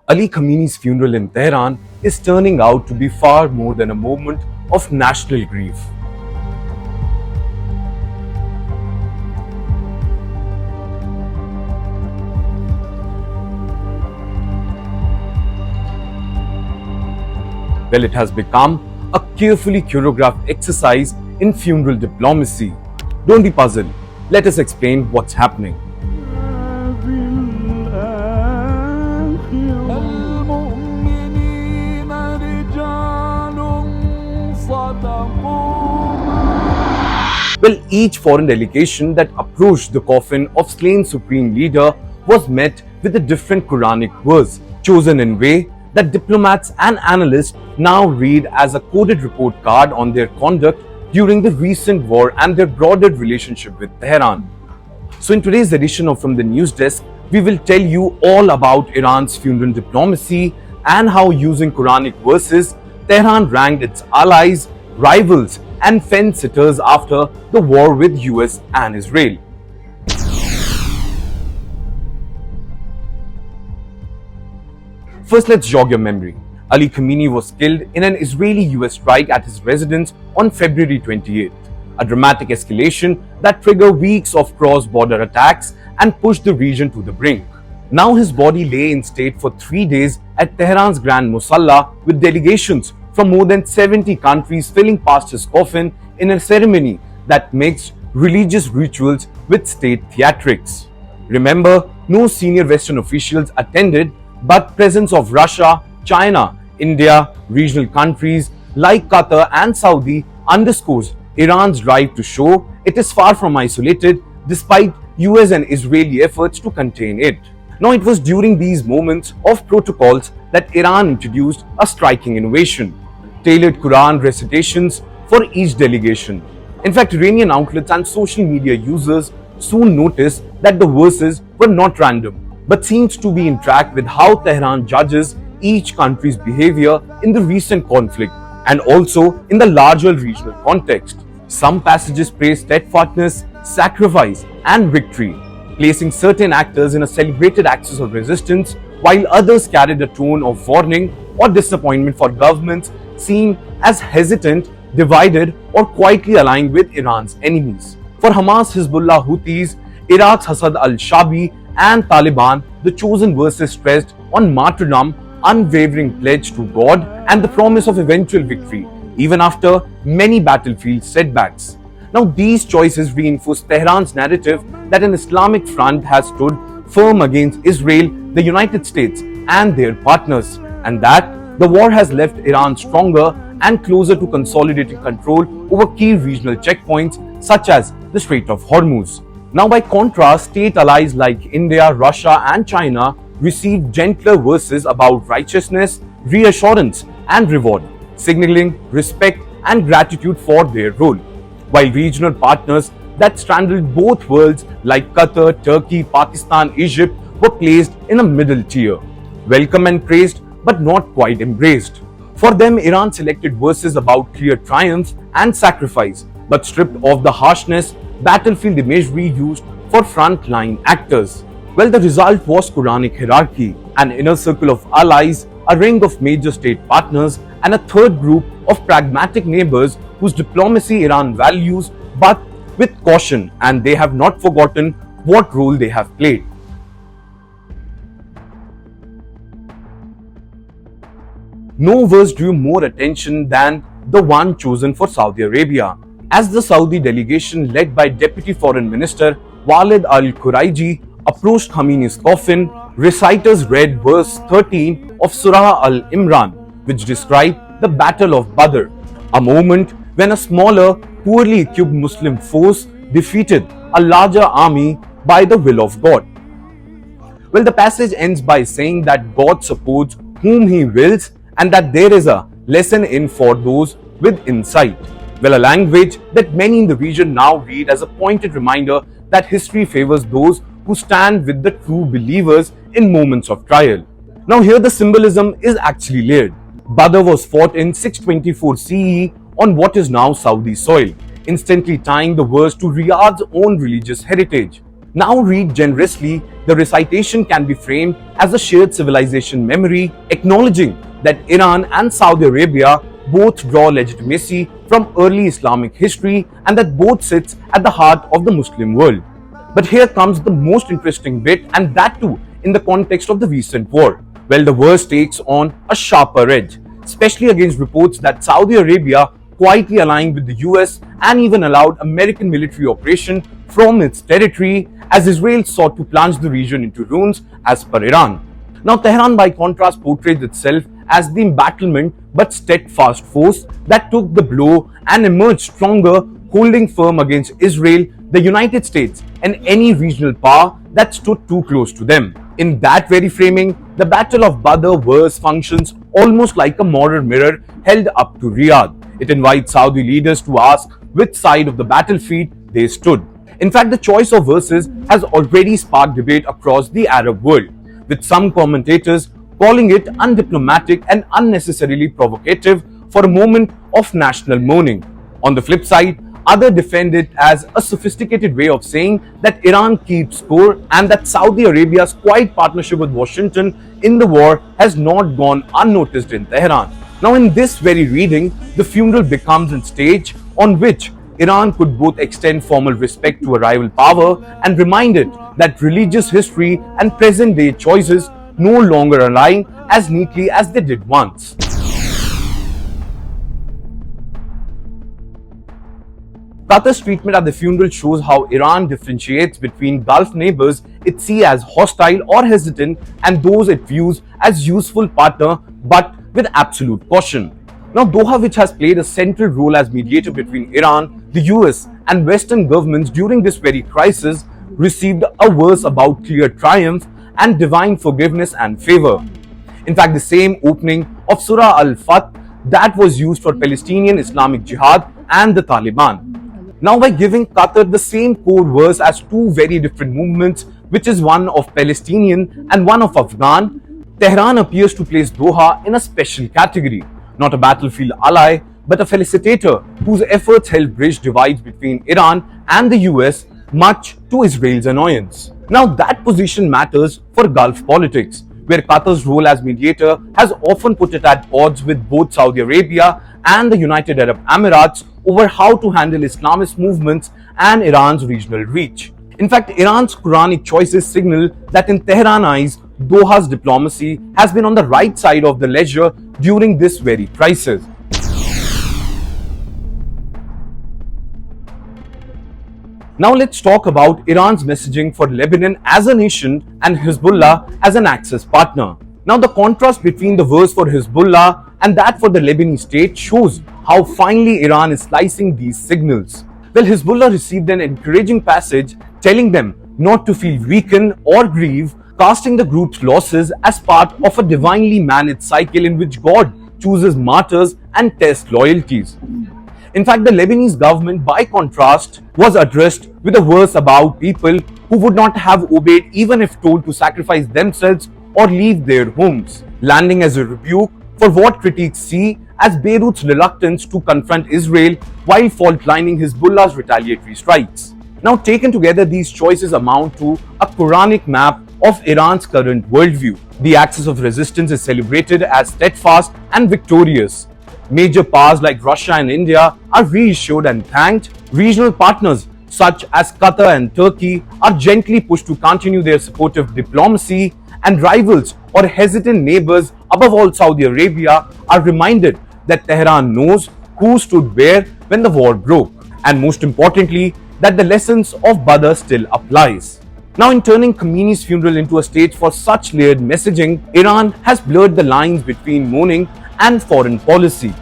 Ali Khamenei's funeral in Tehran is turning out to be far more than a moment of national grief. Well, it has become a carefully choreographed exercise in funeral diplomacy. Don't be puzzled. Let us explain what's happening. Well, each foreign delegation that approached the coffin of slain supreme leader was met with a different Quranic verse, chosen in way that diplomats and analysts now read as a coded report card on their conduct during the recent war and their broader relationship with Tehran. So in today's edition of From the News Desk, we will tell you all about Iran's funeral diplomacy and how, using Quranic verses, Tehran ranked its allies, rivals and fence-sitters after the war with US and Israel. First, let's jog your memory. Ali Khamenei was killed in an Israeli-US strike at his residence on February 28th, a dramatic escalation that triggered weeks of cross-border attacks and pushed the region to the brink. Now his body lay in state for 3 days at Tehran's Grand Musalla, with delegations from more than 70 countries filling past his coffin in a ceremony that mixed religious rituals with state theatrics. Remember, no senior Western officials attended, but presence of Russia, China, India, regional countries like Qatar and Saudi underscores Iran's drive to show it is far from isolated despite US and Israeli efforts to contain it. Now, it was during these moments of protocols that Iran introduced a striking innovation: tailored Quran recitations for each delegation. In fact, Iranian outlets and social media users soon noticed that the verses were not random, but seems to be in track with how Tehran judges each country's behavior in the recent conflict and also in the larger regional context. Some passages praise steadfastness, sacrifice, and victory, placing certain actors in a celebrated axis of resistance, while others carried a tone of warning or disappointment for governments seen as hesitant, divided, or quietly aligned with Iran's enemies. For Hamas, Hezbollah, Houthis, Iraq's Hasad al-Shabi, and Taliban, the chosen verses stressed on martyrdom, unwavering pledge to God, and the promise of eventual victory, even after many battlefield setbacks. Now, these choices reinforce Tehran's narrative that an Islamic front has stood firm against Israel, the United States, and their partners, and that the war has left Iran stronger and closer to consolidating control over key regional checkpoints such as the Strait of Hormuz. Now, by contrast, state allies like India, Russia, and China received gentler verses about righteousness, reassurance, and reward, signaling respect and gratitude for their role, while regional partners that straddled both worlds like Qatar, Turkey, Pakistan, Egypt were placed in a middle tier, welcome and praised but not quite embraced. For them, Iran selected verses about clear triumph and sacrifice, but stripped of the harshness, battlefield imagery used for frontline actors. Well, the result was Quranic hierarchy, an inner circle of allies, a ring of major state partners, and a third group of pragmatic neighbors whose diplomacy Iran values, but with caution, and they have not forgotten what role they have played. No verse drew more attention than the one chosen for Saudi Arabia. As the Saudi delegation led by Deputy Foreign Minister Walid al-Quraiji approached Khamenei's coffin, reciters read verse 13 of Surah Al-Imran, which described the Battle of Badr, a moment when a smaller, poorly equipped Muslim force defeated a larger army by the will of God. Well, the passage ends by saying that God supports whom He wills and that there is a lesson in for those with insight. Well, a language that many in the region now read as a pointed reminder that history favors those who stand with the true believers in moments of trial. Now, here the symbolism is actually layered. Badr was fought in 624 CE on what is now Saudi soil, instantly tying the verse to Riyadh's own religious heritage. Now read generously, the recitation can be framed as a shared civilization memory, acknowledging that Iran and Saudi Arabia both draw legitimacy from early Islamic history and that both sits at the heart of the Muslim world. But here comes the most interesting bit, and that too in the context of the recent war. Well, the verse takes on a sharper edge, especially against reports that Saudi Arabia quietly aligned with the US and even allowed American military operation from its territory as Israel sought to plunge the region into ruins as per Iran. Now, Tehran, by contrast, portrays itself as the embattlement but steadfast force that took the blow and emerged stronger, holding firm against Israel, the United States, and any regional power that stood too close to them. In that very framing, the Battle of Badr verse functions almost like a mirror held up to Riyadh. It invites Saudi leaders to ask which side of the battlefield they stood. In fact, the choice of verses has already sparked debate across the Arab world, with some commentators calling it undiplomatic and unnecessarily provocative for a moment of national mourning. On the flip side, others defend it as a sophisticated way of saying that Iran keeps score and that Saudi Arabia's quiet partnership with Washington in the war has not gone unnoticed in Tehran. Now, in this very reading, the funeral becomes a stage on which Iran could both extend formal respect to a rival power and remind it that religious history and present-day choices no longer align as neatly as they did once. Qatar's treatment at the funeral shows how Iran differentiates between Gulf neighbors it sees as hostile or hesitant and those it views as useful partner, but with absolute caution. Now, Doha, which has played a central role as mediator between Iran, the US, and Western governments during this very crisis, received a verse about clear triumph and divine forgiveness and favor. In fact, the same opening of Surah Al-Fath that was used for Palestinian Islamic Jihad and the Taliban. Now, by giving Qatar the same core verse as two very different movements, which is one of Palestinian and one of Afghan, Tehran appears to place Doha in a special category, not a battlefield ally, but a felicitator whose efforts help bridge divides between Iran and the US, much to Israel's annoyance. Now, that position matters for Gulf politics, where Qatar's role as mediator has often put it at odds with both Saudi Arabia and the United Arab Emirates over how to handle Islamist movements and Iran's regional reach. In fact, Iran's Quranic choices signal that in Tehran eyes, Doha's diplomacy has been on the right side of the ledger during this very crisis. Now let's talk about Iran's messaging for Lebanon as a nation and Hezbollah as an Axis partner. Now, the contrast between the verse for Hezbollah and that for the Lebanese state shows how finely Iran is slicing these signals. Well, Hezbollah received an encouraging passage telling them not to feel weakened or grieve, casting the group's losses as part of a divinely managed cycle in which God chooses martyrs and tests loyalties. In fact, the Lebanese government, by contrast, was addressed with a verse about people who would not have obeyed even if told to sacrifice themselves or leave their homes, landing as a rebuke for what critics see as Beirut's reluctance to confront Israel while fault-lining Hezbollah's retaliatory strikes. Now, taken together, these choices amount to a Quranic map of Iran's current worldview. The axis of resistance is celebrated as steadfast and victorious. Major powers like Russia and India are reassured and thanked. Regional partners such as Qatar and Turkey are gently pushed to continue their supportive diplomacy, and rivals or hesitant neighbors, above all Saudi Arabia, are reminded that Tehran knows who stood where when the war broke, and most importantly, that the lessons of Badr still applies. Now, in turning Khamenei's funeral into a stage for such layered messaging, Iran has blurred the lines between mourning and foreign policy,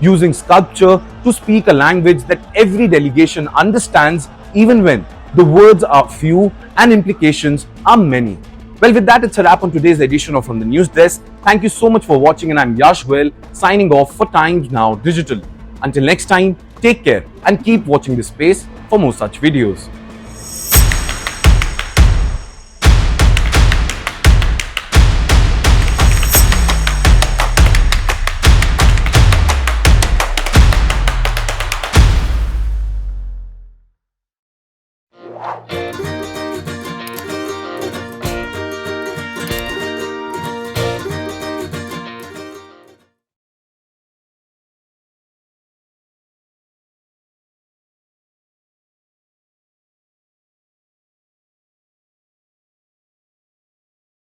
using sculpture to speak a language that every delegation understands, even when the words are few and implications are many. Well, with that, it's a wrap on today's edition of From the News Desk. Thank you so much for watching, and I'm Yash Goyal, signing off for Times Now Digital. Until next time, take care and keep watching this space for more such videos.